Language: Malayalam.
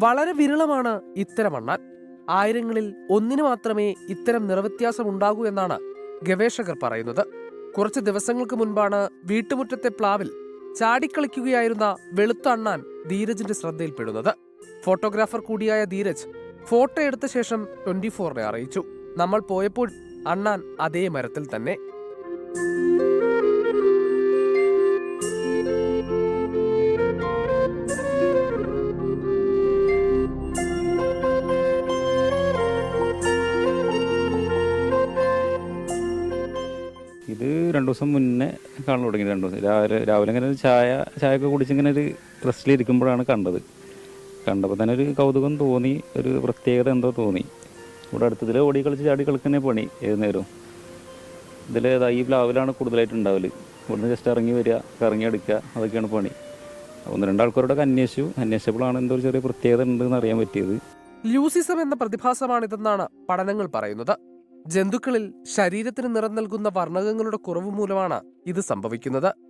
വളരെ വിരളമാണ് ഇത്തരം അണ്ണാൻ. ആയിരങ്ങളിൽ ഒന്നിന് മാത്രമേ ഇത്തരം നിറവ്യത്യാസം ഉണ്ടാകൂ എന്നാണ് ഗവേഷകർ പറയുന്നത്. കുറച്ച് ദിവസങ്ങൾക്ക് മുൻപാണ് വീട്ടുമുറ്റത്തെ പ്ലാവിൽ ചാടിക്കളിക്കുകയായിരുന്ന വെളുത്ത അണ്ണാൻ ധീരജിന്റെ ശ്രദ്ധയിൽപ്പെടുന്നത്. ഫോട്ടോഗ്രാഫർ കൂടിയായ ധീരജ് ഫോട്ടോ എടുത്ത ശേഷം 24നെ അറിയിച്ചു. നമ്മൾ പോയപ്പോൾ അണ്ണാൻ അതേ മരത്തിൽ തന്നെ. ഇത് 2 ദിവസം മുന്നേ കാണാൻ തുടങ്ങി. 2 ദിവസം രാവിലെ ഇങ്ങനെ ചായയൊക്കെ കുടിച്ചിങ്ങനെ ഒരു റെസ്റ്റിലിരിക്കുമ്പോഴാണ് കണ്ടപ്പോൾ തന്നെ ഒരു കൗതുകം തോന്നി, ഒരു പ്രത്യേകത എന്തോ തോന്നി. ഇവിടെ അടുത്തതിൽ ഓടി കളിച്ച് ചാടി കളിക്കുന്ന പണി ഏത് നേരവും. ഇതിൽ ഈ പ്ലാവിലാണ് കൂടുതലായിട്ട് ഉണ്ടാവല്. ഇവിടുന്ന് ജസ്റ്റ് ഇറങ്ങി വരിക, കറങ്ങി എടുക്കുക, അതൊക്കെയാണ് പണി. 1-2 ആൾക്കാരോടൊക്കെ അന്വേഷിച്ചപ്പോഴാണ് എന്തോ ഒരു ചെറിയ പ്രത്യേകത ഉണ്ടെന്ന് അറിയാൻ പറ്റിയത്. ല്യൂസിസം എന്ന പ്രതിഭാസമാണിതെന്നാണ് പഠനങ്ങൾ പറയുന്നത്. ജന്തുക്കളിൽ ശരീരത്തിന് നിറം നൽകുന്ന വർണ്ണകങ്ങളുടെ കുറവ് മൂലമാണ് ഇത് സംഭവിക്കുന്നത്.